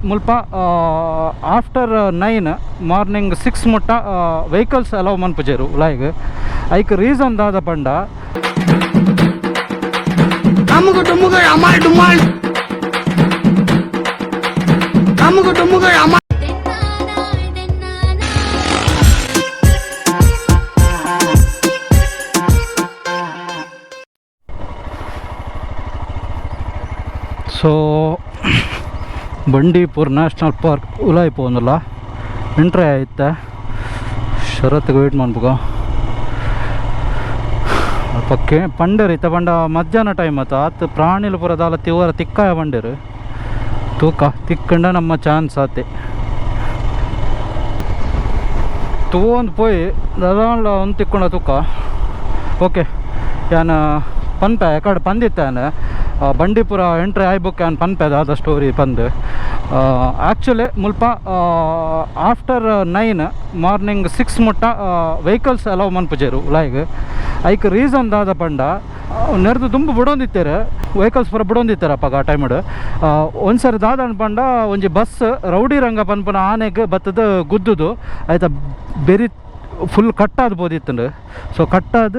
ಮುಲ್ಪ after 9 morning 6 ಮುಟ್ಟ vehicles allow ಮನ್ಪುಜೇರು ಉಲಾಯಿಗೆ hike reason ದಾದ ಪಂಡ ಸೊ ಬಂಡೀಪುರ್ ನ್ಯಾಷನಲ್ ಪಾರ್ಕ್ ಉಲಾಯಿ ಪೋನಲ್ಲ ಎಂಟ್ರಿ ಆಯ್ತೆ ಶರತ್ಗೆ ವೇಟ್ ಮಾಡ್ಬೇಕು ಪಕ್ಕೆ ಪಂಡೇರು ಇತ್ತ ಪಂಡ ಮಧ್ಯಾಹ್ನ ಟೈಮ್ ಆತ ಪ್ರಾಣಿಲು ಪುರ ದಾಲ ತಿವರ ತಿಕ್ಕಾಯ ಪಂಡೇರು ತೂಕ ತಿಕ್ಕಂಡ ನಮ್ಮ ಚಾನ್ಸ್ ಆತೆ ತೂವೊಂದು ಪೋಯಿ ದಾದಾಂಡ ಒಂದು ತಿಕ್ಕೊಂಡ ತೂಕ ಓಕೆ ಯಾನ ಪನ್ಪೆ ಯಾಕಡೆ ಪಂದಿತ್ತಾನೆ ಬಂಡೀಪುರ ಎಂಟ್ರಿ ಆಯ್ಬುಕ್ ಏನು ಪನ್ಪೆ ದಾದ ಸ್ಟೋರಿ ಪಂದು ಆ್ಯಕ್ಚುಲಿ ಮುಲ್ಪ ಆಫ್ಟರ್ 9 ಮಾರ್ನಿಂಗ್ 6 ಮುಟ್ಟ ವೆಹಿಕಲ್ಸ್ ಅಲೌ ಮನ್ಪುಜೇರು ಉಲಾಯಿಗೆ ಐಕ್ ರೀಸನ್ ದಾದ ಪಂಡ ನೆರೆದು ತುಂಬ ಬಿಡೊಂದಿತ್ತೇರೆ ವೆಹಿಕಲ್ಸ್ ಪೂರ ಬಿಡೊಂದಿತ್ತಾರಪ್ಪ ಆ ಟೈಮಡು ಒಂದ್ಸರಿ ದಾದ ಅನ್ಪಂಡ ಒಂಜಿ ಬಸ್ ರೌಡಿ ರಂಗ ಪನ್ಪನ ಆನೆಗೆ ಬತ್ತದ ಗುದ್ದುದು ಆಯ್ತಾ ಬೆರಿ ಫುಲ್ ಕಟ್ಟಾದ ಬೋದಿತ್ತಂಡು ಸೊ ಕಟ್ಟಾದ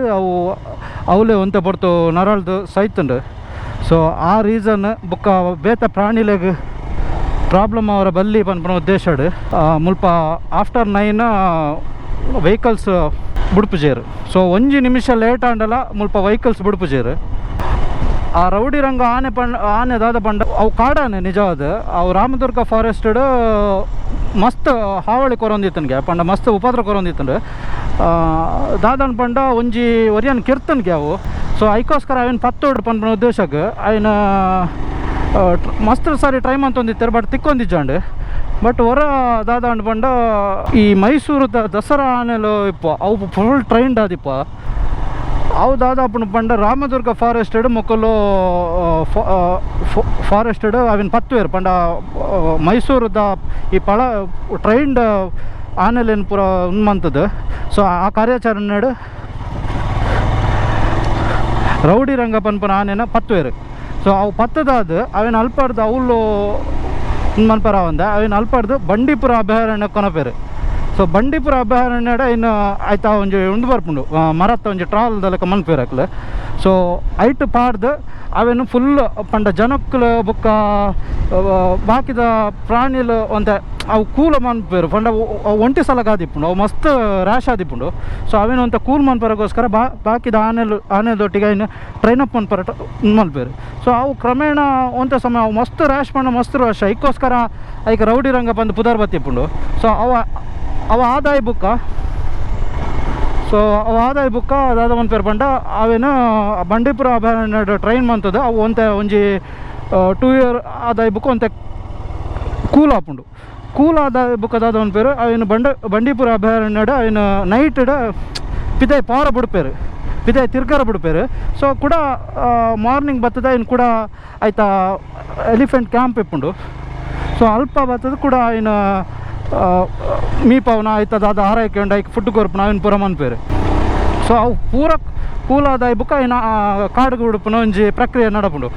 ಅವಲೇ ಒಂತೆ ಬರ್ತು ನರಳ್ದು ಸೈತಂಡು ಸೊ ಆ ರೀಸನ್ ಬುಕ್ಕ ಬೇತ ಪ್ರಾಣಿಲೆಗ್ ಪ್ರಾಬ್ಲಮ್ ಅವರ ಬಲ್ಲಿ ಪನ್ಪನ ಉದ್ದೇಶಡು ಮುಲ್ಪ ಆಫ್ಟರ್ 9 ವೆಹಿಕಲ್ಸ್ ಬಿಡ್ಪುಜೇರು ಸೊ ಒಂಜಿ ನಿಮಿಷ ಲೇಟ್ ಆಂಡಲ ಮುಲ್ಪ ವೆಹಿಕಲ್ಸ್ ಬಿಡ್ಪುಜೇರು ಆ ರೌಡಿ ರಂಗ ಆನೆ ದಾದ ಪಂಡ ಅವು ಕಾಡಾನೆ ನಿಜವಾದ ಅವು ರಾಮದುರ್ಗ ಫಾರೆಸ್ಟಡ್ ಮಸ್ತ್ ಹಾವಳಿ ಕೊರೊಂದಿತ್ತನ್ಗೆ ಪಂಡ ಮಸ್ತ್ ಉಪದ್ರ ಕೊರೊಂದಿತ್ತಂಡು ದಾದನ್ ಪಂಡ ಒಂಜಿ ಒರಿಯನ್ ಕಿರ್ತನ್ಗೆ ಅವು ಸೊ ಐಕೋಸ್ಕರ ಅವೇನು ಪತ್ತೋಡು ಪನ್ಪನ ಉದ್ದೇಶಕ್ಕೆ ಅಯ್ನ ಮಸ್ತ್ ಸಾರಿ ಟ್ರೈ ಮಂತೊಂದಿತ್ತಾರೆ ಬಟ್ ತಿಕ್ಕೊಂದಿಜ್ಜಾಂಡು ಬಟ್ ಹೊರ ದಾದ ಪಂಡ ಈ ಮೈಸೂರು ದಸರಾ ಆನೆಲು ಇಪ್ಪ ಅವು ಫುಲ್ ಟ್ರೈನ್ಡ್ ಆದಿಪ್ಪ ಅವು ದಾದಾಪುನ ಪಂಡ ರಾಮದುರ್ಗ ಫಾರೆಸ್ಟೆಡ್ ಮೊಕ್ಕಲು ಫಾರೆಸ್ಟೆಡ್ ಅವಿನ ಪತ್ತುವೇರು ಪಂಡ ಮೈಸೂರದ ಈ ಪಳ ಟ್ರೈನ್ಡ್ ಆನೆಲೇನು ಪೂರ ಉನ್ಮಂತದ್ದು ಸೊ ಆ ಕಾರ್ಯಾಚರಣೆ ರೌಡಿ ರಂಗ ಪನ್ಪನ ಆನೆನ ಪತ್ತುವೇರು ಸೊ ಅವು ಪತ್ತದಾದ ಅವೇನು ಅಲ್ಪಾರ್ದು ಅವಳು ಮನ್ಪರ ಒಂದ ಅವೇನು ಅಲ್ಪಾರ್ದು ಬಂಡೀಪುರ ಅಭಯಾರಣ್ಯ ಕೊನಪೇರು ಸೊ ಬಂಡೀಪುರ ಅಭಯಾರಣ್ಯಡ ಇನ್ನು ಆಯ್ತಾ ಒಂಜಿ ಉಂಡು ಬರ್ಪುಂಡು ಮರತ್ತ ಒಂಜಿ ಟ್ರಾಲ್ದಲಕ ಮನ್ಪೇರಕ್ಲು ಸೊ ಐಟ್ ಪಾಡ್ದು ಅವೇನು ಫುಲ್ ಪಂಡ ಜನಕ್ಕಲು ಬೊಕ್ಕ ಬಾಕಿದ ಪ್ರಾಣಿಲು ಒಂತೆ ಅವು ಕೂಲ ಮನ್ಪೇರು ಪಂಡ ಒಂಟಿ ಸಲ ಗಾದಿಪ್ಪುಂಡು ಅವು ಮಸ್ತ್ ರ್ಯಾಶ್ ಆದಿಪ್ಪುಂಡು ಸೊ ಅವೇನು ಅಂತ ಕೂಲ್ ಮನ್ಪರಗೋಸ್ಕರ ಬಾಕಿದ ಆನೆದೊಟ್ಟಿಗೆ ಇನ್ನು ಟ್ರೈನ್ ಅಪ್ ಮನ್ಪರ ಮಲ್ಪೇರು ಸೊ ಅವು ಕ್ರಮೇಣ ಒಂತ ಸಮಯ ಅವು ಮಸ್ತ್ ರ್ಯಾಶ್ ಪಂಡ ಮಸ್ತ್ ರ್ಯಾಶ್ ಐಕ್ಕೋಸ್ಕರ ಐಕ ರೌಡಿ ರಂಗ ಬಂದು ಪುದರ್ ಬತ್ತಿಪ್ಪುಂಡು ಸೊ ಅವ ಆದಾಯ ಬುಕ್ಕ ಸೊ ಅವು ಆದಾಯ ಬುಕ್ಕ ಅದಾದ ಒಂದು ಪೇರು ಪಂಡ ಅವೇನು ಬಂಡೀಪುರ ಅಭಯಾರಣ್ಯ ಟ್ರೈನ್ ಮಂತದ್ದು ಅವು ಒಂತೆ ಒಂಜಿ 2 ಇಯರ್ ಆದಾಯ ಬುಕ್ ಒಂತೆ ಕೂಲ್ ಆಪುಂಡು ಕೂಲ್ ಆದಾಯ ಬುಕ್ ಅದಾದ ಒಂದು ಪೇರು ಅವೇನು ಬಂಡೀಪುರ ಅಭಯಾರಣ್ಯಡ ಅವೇನು ನೈಟಡ ಪಿದಾಯ್ ಪಾರ ಬಿಡ್ಪೇರು ಪಿದಾಯ್ ತಿರ್ಗಾರ ಬಿಡ್ಪೇರು ಸೊ ಕೂಡ ಮಾರ್ನಿಂಗ್ ಬರ್ತದ ಇನ್ನು ಕೂಡ ಆಯ್ತಾ ಎಲಿಫೆಂಟ್ ಕ್ಯಾಂಪ್ ಇಪ್ಪುಂಡು ಸೊ ಅಲ್ಪ ಬರ್ತದ ಕೂಡ ಇನ್ನು ಮೀಪವನ ಆಯ್ತದ ಆರೈಕೆ ಉಂಡು ಐಕ್ ಫುಡ್ ಕೊರ್ಪುನ ಅವಿನ ಪೂರ ಮನ್ಪೇರು ಸೊ ಅವು ಪೂರ ಕೂಲಾದಾಯ ಬುಕ್ಕ ಇನ್ನು ಕಾಡುಗು ಉಡುಪುನ ಒಂಜಿ ಪ್ರಕ್ರಿಯೆ ನಡಪುಂಡು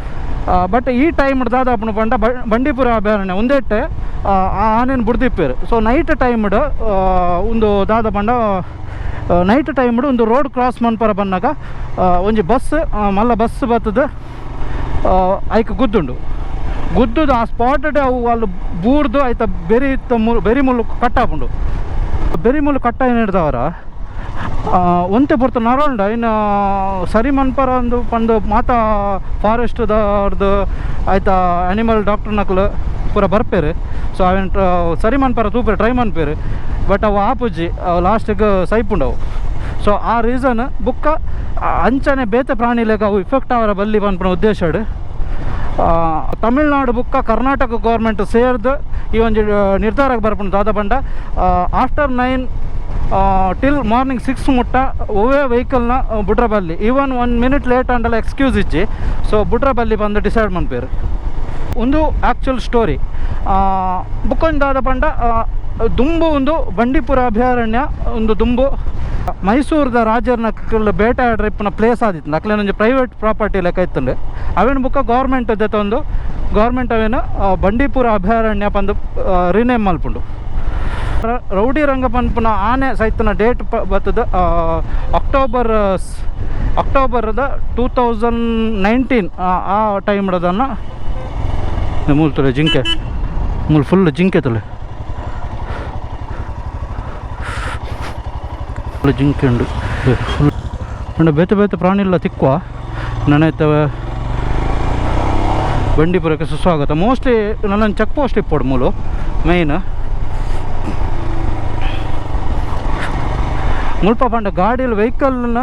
ಬಟ್ ಈ ಟೈಮ್ ದಾದಾಪುನ ಪಂಡ ಬಂಡೀಪುರ ಅಭಯಾರಣ್ಯ ಒಂದೇಟೆ ಆ ಆನೆನ ಬುಡ್ದಿಪ್ಪೇರು ಸೊ ನೈಟ್ ಟೈಮ್ಡ್ ಒಂದು ದಾದ ಪಂಡ ನೈಟ್ ಟೈಮ್ಡ್ ಒಂದು ರೋಡ್ ಕ್ರಾಸ್ ಮನ್ಪರ ಬನ್ನಾಗ ಒಂಜಿ ಬಸ್ ಮಲ್ಲ ಬಸ್ ಬತ್ತದ ಐಕ್ ಗುದ್ದುದು ಆ ಸ್ಪಾಟಡ್ ಅವು ಅಲ್ಲಿ ಬೂರ್ದು ಆಯ್ತಾ ಬೆರಿ ಮುಳ್ಳು ಕಟ್ಟಾಪುಂಡು ಬೆರಿ ಮುಳ್ಳು ಕಟ್ಟ ಏನು ಹಿಡ್ದವರ ಒಂತೆ ಬರ್ತ ನರೊಂಡ ಇನ್ನು ಸರಿ ಮನ್ಪರ ಒಂದು ಪಂದು ಮಾತಾ ಫಾರೆಸ್ಟ್ದವ್ರದ್ದು ಆಯ್ತಾ ಆ್ಯನಿಮಲ್ ಡಾಕ್ಟರ್ ನಕಲು ಪೂರ ಬರ್ಪೇರು ಸೊ ಅವೇನು ಸರಿ ಮನ್ಪರ ತೂಪೇರು ಟ್ರೈ ಮನ್ಪೇರು ಬಟ್ ಅವು ಆಪುಜ್ಜಿ ಅವು ಲಾಸ್ಟಿಗೆ ಸೈಪುಂಡವು ಸೊ ಆ ರೀಸನ್ ಬುಕ್ಕ ಅಂಚನೆ ಬೇತೆ ಪ್ರಾಣಿಲೆಗ ಅವು ಇಫೆಕ್ಟ್ ಅವರ ಬಲ್ಲಿ ಪನ್ಪನ ಉದ್ದೇಶಡು ತಮಿಳ್ನಾಡು ಬುಕ್ಕ ಕರ್ನಾಟಕ ಗೌರ್ಮೆಂಟ್ ಸೇರ್ದು ಈ ಒಂದು ನಿರ್ಧಾರಕ್ಕೆ ಬರ್ಪುಂಡು ದಾದ ಪಂಡ ಆಫ್ಟರ್ 9 ಟಿಲ್ ಮಾರ್ನಿಂಗ್ 6 ಮುಟ್ಟ ಒವೇ ವೆಹಿಕಲ್ನ ಬುಡ್ರ ಬಲ್ಲಿ ಈವನ್ 1 ಮಿನಿಟ್ ಲೇಟ್ ಅಂಡಲ್ಲ ಎಕ್ಸ್ಕ್ಯೂಸ್ ಇಚ್ಚಿ ಸೊ ಬುಡ್ರ ಬಲ್ಲಿ ಬಂದು ಡಿಸೈಡ್ ಮನ್ಪೇರು ಒಂದು ಆ್ಯಕ್ಚುಲ್ ಸ್ಟೋರಿ ಬುಕ್ಕೊಂದು ದಾದ ಪಂಡ ದುಂಬು ಒಂದು ಬಂಡೀಪುರ ಅಭಯಾರಣ್ಯ ಒಂದು ದುಂಬು ಮೈಸೂರದ ರಾಜರ್ನ ಬೇಟೆಯಾಡ್ರೆ ಇಪ್ಪನ ಪ್ಲೇಸ್ ಆದಿತ್ತು ಅಕ್ಲೆ ನಂಜಿ ಪ್ರೈವೇಟ್ ಪ್ರಾಪರ್ಟಿ ಲೆಕ್ಕ ಇತ್ತಂಡು ಅವೇನು ಬುಕ್ಕ ಗೌರ್ಮೆಂಟ್ ಒಂದು ಗೌರ್ಮೆಂಟ್ ಅವೇನು ಬಂಡೀಪುರ ಅಭಯಾರಣ್ಯ ಪಂದು ರಿನೇಮ್ ಮಲ್ಪುಂಡು. ರೌಡಿ ರಂಗ ಪನ್ಪುನ ಆನೆ ಸೈತನ ಡೇಟ್ ಬರ್ತದ ಅಕ್ಟೋಬರ್ದ 2019 ಆ ಟೈಮ್ ಇಡೋದನ್ನ ಮೂಲ್ ತೊಲೆ ಜಿಂಕೆ ಮೂಲ್ ಫುಲ್ ಜಿಂಕೆ ತೊಲೆ ಜಿಂಕೆ ಉಂಡು ಫುಲ್ ಬೇತೆ ಬೇತೆ ಪ್ರಾಣಿ ಇಲ್ಲ ತಿಕ್ಕುವ ನನೈತವೆ ಬಂಡೀಪುರಕ್ಕೆ ಸುಸ್ವಾಗತ. ಮೋಸ್ಟ್ಲಿ ನನ್ನ ಚೆಕ್ ಪೋಸ್ಟ್ ಇಪ್ಪೋಡು ಮೂಲು ಮೈನ್ ಮುಲ್ಪ ಪಂಡ ಗಾಡಿಯಲ್ಲಿ ವೆಹಿಕಲ್ನ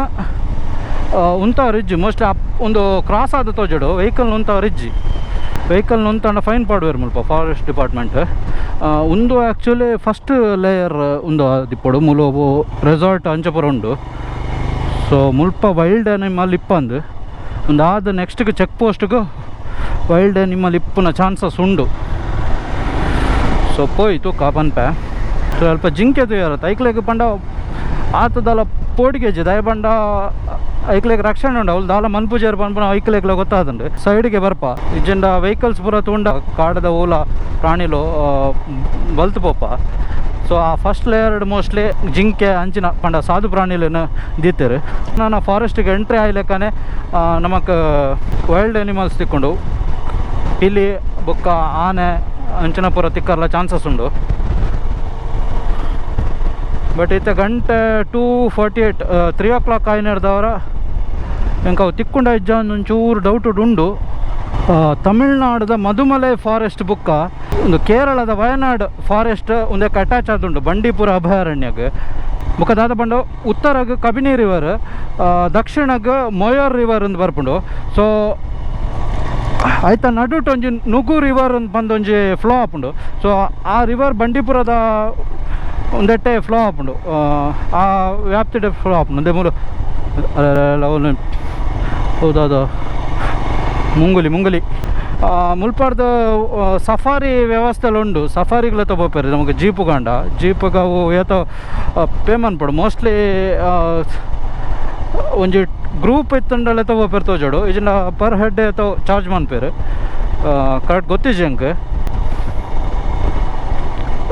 ಉಂತವ್ರು ಇಜ್ಜಿ ಮೋಸ್ಟ್ಲಿ ಒಂದು ಕ್ರಾಸ್ ಆದ ತೋಜಡು ವೆಹಿಕಲ್ನ ಉಂತವ್ರು ಇಜ್ಜಿ ವೆಹಿಕಲ್ನ ಉಂತಂಡ ಫೈನ್ ಪಾಡುವೇರು ಮುಲ್ಪ ಫಾರೆಸ್ಟ್ ಡಿಪಾರ್ಟ್ಮೆಂಟ್ ಒಂದು ಆ್ಯಕ್ಚುಲಿ ಫಸ್ಟ್ ಲೇಯರ್ ಒಂದು ದಿಪ್ಪಡು ಮುಲು ರೆಸಾರ್ಟ್ ಅಂಚಪುರ ಉಂಡು. ಸೊ ಮುಲ್ಪ ವೈಲ್ಡ್ ನಿಮ್ಮಲ್ಲಿ ಇಪ್ಪಂದು ಒಂದು ಆದ ನೆಕ್ಸ್ಟ್ಗೆ ಚೆಕ್ ಪೋಸ್ಟ್ಗೂ ವೈಲ್ಡ್ ನಿಮ್ಮಲ್ಲಿ ಇಪ್ಪನ ಚಾನ್ಸಸ್ ಉಂಡು. ಸೊ ಪೋಯ್ತು ಕಾಪನ್ಪೆ ಸ್ವಲ್ಪ ಜಿಂಕೆದು ಇರತ್ತೆ ಐಕ್ಲೆಗೆ ಪಂಡ ಆತದಲ್ಲ ಪೋಡಿಗೆಜ್ಜಿ ದಯ ಬಂಡ ಐಕ್ಲೆಗೆ ರಕ್ಷಣೆ ಉಂಡು ಅವ್ಳು ದಾಲ ಮನ್ಪೂಜೆರು ಪನ್ಪುನ ಐಕ್ಲೆಗ್ಲ ಗೊತ್ತಾದಂಡು ಸೈಡ್ಗೆ ಬರ್ಪ ಇಜ್ಜಂಡ ವೆಹಿಕಲ್ಸ್ ಪೂರ ತುಂಡ ಕಾಡದ ಓಲ ಪ್ರಾಣಿಲು ಬಲ್ತು ಪೋಪ. ಸೊ ಆ ಫಸ್ಟ್ ಲೇಯರ್ಡ್ ಮೋಸ್ಟ್ಲಿ ಜಿಂಕೆ ಅಂಚಿನ ಪಂಡ ಸಾಧು ಪ್ರಾಣಿಲೇನು ದೀತೇರು. ನಾನು ಫಾರೆಸ್ಟಿಗೆ ಎಂಟ್ರಿ ಆಯ್ಲೆಕ್ಕನೆ ನಮಕ್ ವೈಲ್ಡ್ ಅನಿಮಲ್ಸ್ ತಿಕ್ಕೊಂಡು ಪಿಲಿ ಬೊಕ್ಕ ಆನೆ ಅಂಚಿನ ಪೂರ ತಿಕ್ಕರ್ಲ ಚಾನ್ಸಸ್ ಉಂಡು. ಬಟ್ ಇತ್ತೆ ಗಂಟೆ 2:48 3 o'clock ಆಯ್ನರ್ದವರ ಎಂಕ ಅವು ತಿಕ್ಕೊಂಡ ಇಜ್ಜ ಒಂಚೂರು ಡೌಟ್ ಉಂಡು. ತಮಿಳ್ನಾಡದ ಮಧುಮಲೈ ಫಾರೆಸ್ಟ್ ಬುಕ್ಕ ಒಂದು ಕೇರಳದ ವಯನಾಡ್ ಫಾರೆಸ್ಟ್ ಒಂದಕ್ಕೆ ಅಟ್ಯಾಚ್ ಆದುಂಡು ಬಂಡೀಪುರ ಅಭಯಾರಣ್ಯಗೆ ಬುಕ್ಕ ದಾದ ಬಂಡು ಉತ್ತರಗೆ ಕಬಿನಿ ರಿವರ್ ದಕ್ಷಿಣಗೆ ಮೊಯರ್ ರಿವರ್ ಅಂತ ಬರ್ಪುಂಡು. ಸೊ ಆಯ್ತಾ ನಡುಟ್ ಒಂಜಿ ನುಗು ರಿವರ್ ಅಂತ ಬಂದೊಂಜಿ ಫ್ಲೋ ಆಪುಂಡು. ಸೊ ಆ ರಿವರ್ ಬಂಡೀಪುರದ ಒಂದೆಟ್ಟೆ ಫ್ಲೋ ಆಪುಂಡು ಆ ವ್ಯಾಪ್ತಿಡೆ ಫ್ಲೋ ಆಪುಂಡು ಅಂದೆ ಮೂಲು ಹೌದಾದ ಮುಂಗುಲಿ ಮುಲ್ಪಾಡ್ದು ಸಫಾರಿ ವ್ಯವಸ್ಥೆಲು ಉಂಡು. ಸಫಾರಿಗಳ ತಗೋಪೇರಿ ನಮಗೆ ಜೀಪುಗಾಂಡ ಜೀಪುಗ ಅವು ಏತೋ ಪೇಮೆಂಟ್ ಪಡು ಮೋಸ್ಟ್ಲಿ ಒಂಜಿ ಗ್ರೂಪ್ ಇತ್ತಂಡಲ್ಲ ತಗೋಪೇರು ತೋಜೋಡು ಇದನ್ನ ಪರ್ ಹೆಡ್ ಏತೋ ಚಾರ್ಜ್ ಮನ್ಪೇರು ಕರೆಕ್ಟ್ ಗೊತ್ತಿಜ್ಜಂಗೆ.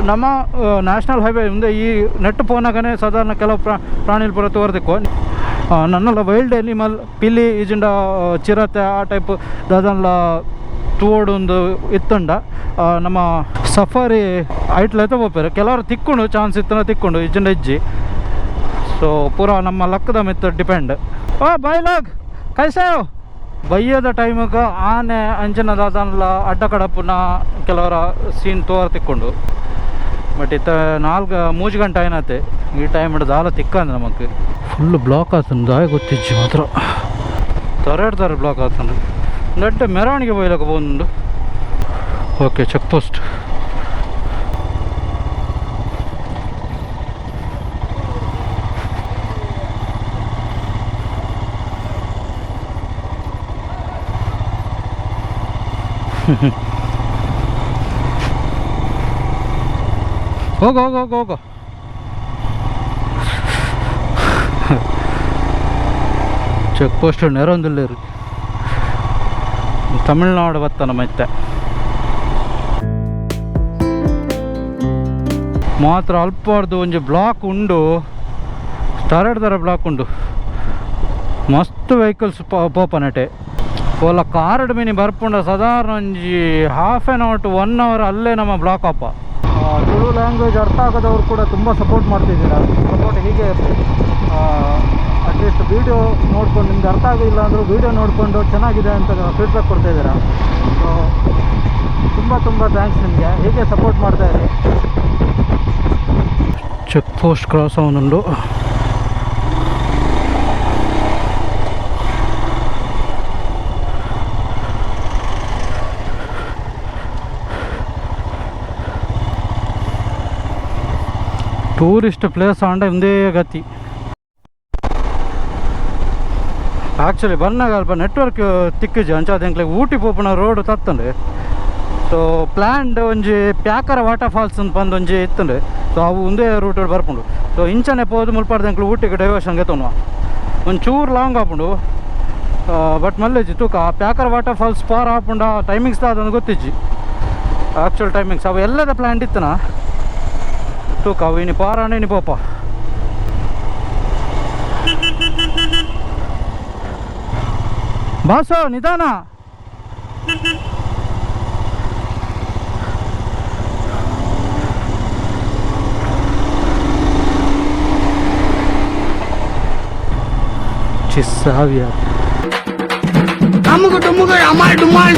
ನಮ್ಮ ನ್ಯಾಷನಲ್ ಹೈವೇ ಮುಂದೆ ಈ ನೆಟ್ ಪೋನಾಗನೇ ಸಾಧಾರಣ ಕೆಲವು ಪ್ರಾಣಿಲ್ ಪೂರ ತೋರ್ದಿಕ್ಕೋ ನನ್ನೆಲ್ಲ ವೈಲ್ಡ್ ಎನಿಮಲ್ ಪಿಲಿ ಈಜಿಂಡ ಚಿರತೆ ಆ ಟೈಪ್ ದಾದನ್ಲ ತೋಡೊಂದು ಇತ್ತಂಡ ನಮ್ಮ ಸಫಾರಿ ಐಟ್ಲ ತಗೋಪೇರು ಕೆಲವರು ತಿಕ್ಕೊಂಡು ಚಾನ್ಸ್ ಇತ್ತನ ತಿಕ್ಕೊಂಡು ಈಜಿಂಡ ಇಜ್ಜಿ. ಸೊ ಪೂರ ನಮ್ಮ ಲಕ್ಕದ ಮಿತ್ತ ಡಿಪೆಂಡ್. ಬೈಲಾಗ್ ಕೈಸೇವ್ ಬೈಯದ ಟೈಮಿಗೆ ಆನೆ ಅಂಚಿನ ದಾದನ್ಲ ಅಡ್ಡ ಕಡಪುನ ಕೆಲವರ ಸೀನ್ ತೋರ ತಿಕ್ಕೊಂಡು. ಬಟ್ ಇತ್ತ 3 ಗಂಟೆ ಏನತ್ತೆ ಈ ಟೈಮ್ ಹಿಡಿದು ದಾಲ ತಿಕ್ಕಂದು ನಮಗೆ ಫುಲ್ ಬ್ಲಾಕ್ ಆಗ್ತಂದು ದಾಯ ಗೊತ್ತಿಜ್ಜಿ ಮಾತ್ರ ತರ ಬ್ಲಾಕ್ ಆಗ್ತಂದು ದೊಡ್ಡ ಮೆರವಣಿಗೆ ಬೈಲಕ್ಕೆ ಬಂದು. ಓಕೆ ಚೆಕ್ ಪೋಸ್ಟ್ ಹೋಗೋ ಚೆಕ್ ಪೋಸ್ಟ್ ನೆರೊಂದಿಲ್ಲ ತಮಿಳ್ನಾಡು ಬತ್ತನ ಮತ್ತೆ ಮಾತ್ರ ಅಲ್ಪಾರ್ದು ಒಂಜಿ ಬ್ಲಾಕ್ ಉಂಡು ತರ ಬ್ಲಾಕ್ ಉಂಡು ಮಸ್ತ್ ವೆಹಿಕಲ್ಸ್ ಪೋಪನಟೆ ಓಲ ಕಾರ್ಡ್ ಮಿನಿ ಬರ್ಪುಂಡ ಸಾಧಾರಣ ಒಂಜಿ ½ an hour to 1 hour ಅಲ್ಲೇ ನಮ್ಮ ಬ್ಲಾಕ್ ಅಪ್ಪ. ತುಳು ಲ್ಯಾಂಗ್ವೇಜ್ ಅರ್ಥ ಆಗೋದವ್ರು ಕೂಡ ತುಂಬ ಸಪೋರ್ಟ್ ಮಾಡ್ತಿದ್ದೀರಾ. ಸಪೋರ್ಟ್ ಹೀಗೆ ಅಟ್ಲೀಸ್ಟ್ ವೀಡಿಯೋ ನೋಡ್ಕೊಂಡು ನಿಮ್ಗೆ ಅರ್ಥ ಆಗಿಲ್ಲ ಅಂದರೂ ವೀಡಿಯೋ ನೋಡಿಕೊಂಡು ಚೆನ್ನಾಗಿದೆ ಅಂತ ಫೀಡ್ಬ್ಯಾಕ್ ಕೊಡ್ತಾಯಿದ್ದೀರಾ. ಸೊ ತುಂಬ ಥ್ಯಾಂಕ್ಸ್ ನಿಮಗೆ, ಹೀಗೆ ಸಪೋರ್ಟ್ ಮಾಡ್ತಾಯಿರಿ. ಚೆಕ್ ಪೋಸ್ಟ್ ಕ್ರಾಸ್ ಅವನುಂಡು ಟೂರಿಸ್ಟ್ ಪ್ಲೇಸ್ ಆಂಡ ಒಂದೇ ಗತಿ. ಆ್ಯಕ್ಚುಲಿ ಬಂದಾಗ ಅಲ್ಪ ನೆಟ್ವರ್ಕ್ ತಿಕ್ಕಿಜಿ ಅಂಚಾದ ಎಂಕ್ಲೆ ಊಟಿ ಪೋಪನ ರೋಡ್ ತತ್ತಂಡೆ. ಸೊ ಪ್ಲ್ಯಾಂಡ್ ಒಂಜಿ ಪ್ಯಾಕರ ವಾಟರ್ ಫಾಲ್ಸ್ ಅಂತ ಬಂದು ಒಂಜಿ ಇತ್ತಂಡು. ಸೊ ಅವು ಒಂದೇ ರೂಟ್ ಬರ್ಪುಂಡು. ಸೊ ಇಂಚನೆ ಪೋದು ಮುಲ್ಪಾಡ್ದಂಕ್ಲು ಊಟಿಗೆ ಡೈವರ್ಷನ್ಗೆ ತೊನ್ನುವ ಒಂಚೂರು ಲಾಂಗ್ ಆಪುಂಡು. ಬಟ್ ಮಲ್ಲೆಜಿ ತೂಕ ಪ್ಯಾಕರ್ ವಾಟರ್ ಫಾಲ್ಸ್ ಪಾರ್ ಆಪುಂಡ ಟೈಮಿಂಗ್ಸ್ ಅದೊಂದು ಗೊತ್ತಿಜ್ಜಿ ಆ್ಯಕ್ಚುಯಲ್ ಟೈಮಿಂಗ್ಸ್ ಅವು ಎಲ್ಲದ ಪ್ಲ್ಯಾಂಡ್ ಇತ್ತನ ತೂಕ ಅವು ಇನಿ ಪಾರಾಣೆ ಇನಿ ಪೋಪ. ಬಾಸು ನಿಧಾನ. ಚಿಸ್ಸಾವಿಯ ಅಮ್ಮಗ ಟುಮ್ಮಗ ಅಮಾಲ್ ಡುಮಾಲ್